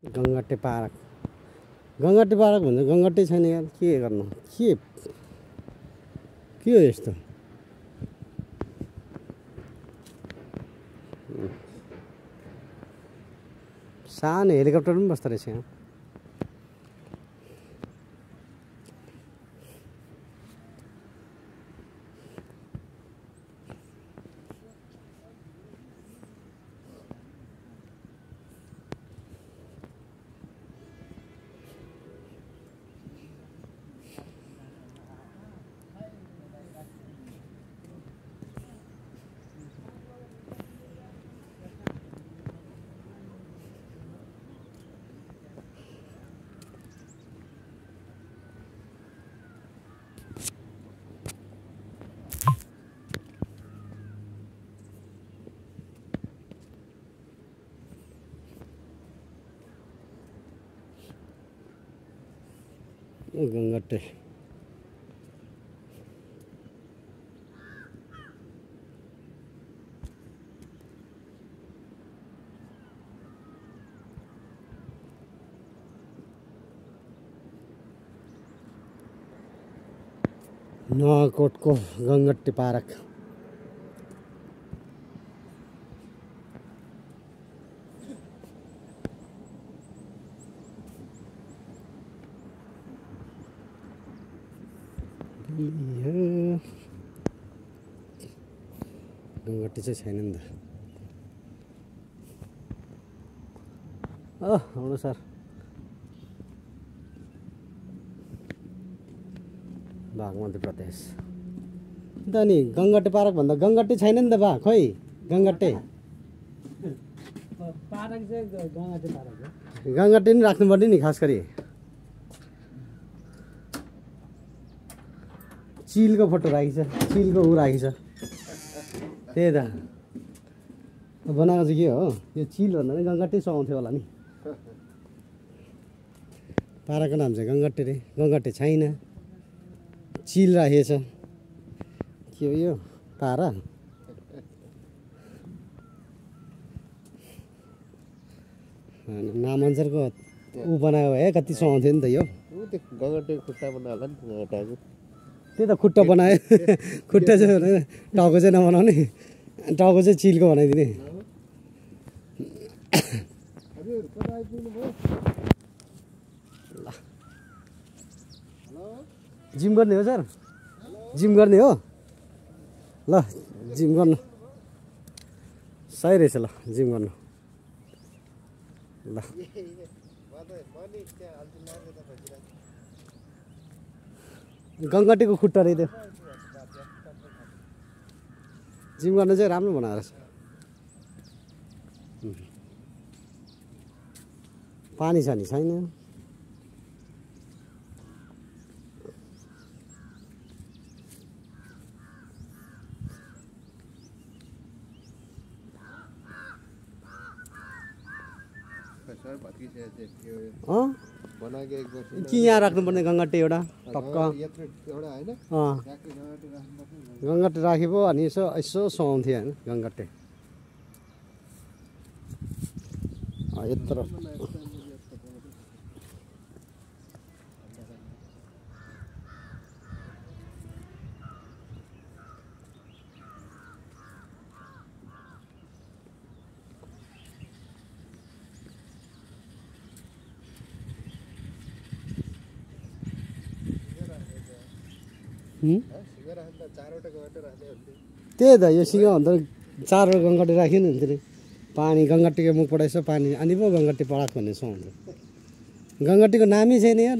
Gangate park भन्छ गङ्गटे छैन यार के गर्नु के हो यस्तो सानो हेलिकप्टर पनि बस्दो रहेछ यहाँ गङ्गटे नुवाकोटको गङ्गटे पार्क गङ्गटे चाहिँ छैन नि त आउनु सर बागमती प्रदेश त नि गङ्गटे पार्क भन्दा गङ्गटे छैन नि त बा खोइ गङ्गटे पार्क चाहिँ गङ्गटे पार्क हो गङ्गटे नि राख्नुपर्ने नि खास गरी चिलको फोटो राखिछ चिलको ऊ राखिछ त्यही त बनाएको चाहिँ के हो यो चिल भन्दा पनि गङ्गटे सुहाउँथ्यो होला नि पार्कको नाम चाहिँ गङ्गटे रे गङ्गटे छैन चिल राखेछ के हो यो तारा नामअनुसारको ऊ बनायो है कति सुहाउँथ्यो नि त यो गङ्गटे खुट्टा बनायो होला नि गङ्गटाको त्यही त खुट्टा बनायो खुट्टा चाहिँ टाउको चाहिँ नबनाउने टाउको चाहिँ चिलको बनाइदिने जिम गर्ने हो सर जिम गर्ने हो ल जिम गर्नु सही रहेछ ल जिम गर्नु ल गङ्गटेको खुट्टा रहेछ जिम गर्न चाहिँ राम्रो बनाएर पानी छ नि छैन कि यहाँ राख्नुपर्ने गङ्गटे एउटा टक्क गङ्गटे राखे पो अनि यसो सुहाउँथ्यो होइन गङ्गटे यत्रो त्यही त यो सिंह भन्दा चारवटा गङ्गटे राख्यो नि हुन्थ्यो नि पानी गङ्गटेको मुखबाट यसो पानी अनि पो गङ्गटे पराक भन्ने सुहाउँथ्यो गङ्गटेको नामै छैन यार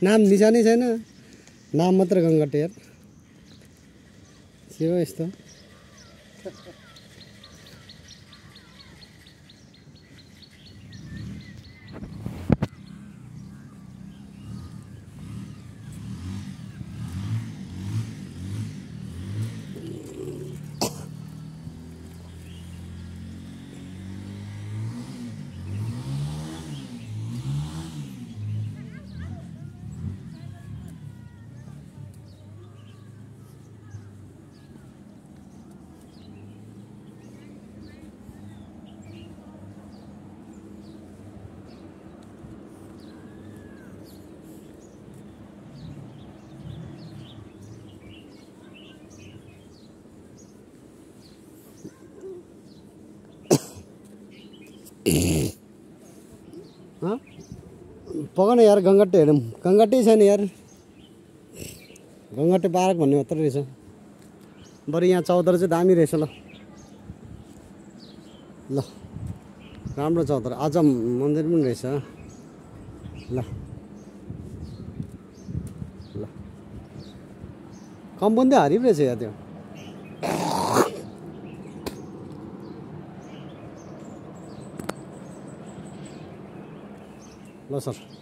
नाम निशानै छैन नाम मात्र गङ्गटे यार के हो यस्तो पकाउन यार गङ्गटे हेरौँ गङ्गटै छैन यार गङ्गटे पार्क भन्ने मात्र रहेछ बरु यहाँ चौधरी चाहिँ दामी रहेछ ल ल राम्रो चौधरी आज मन्दिर पनि रहेछ ल ल कम्पाउन्ड चाहिँ हरिब रहेछ यहाँ त्यो ल सर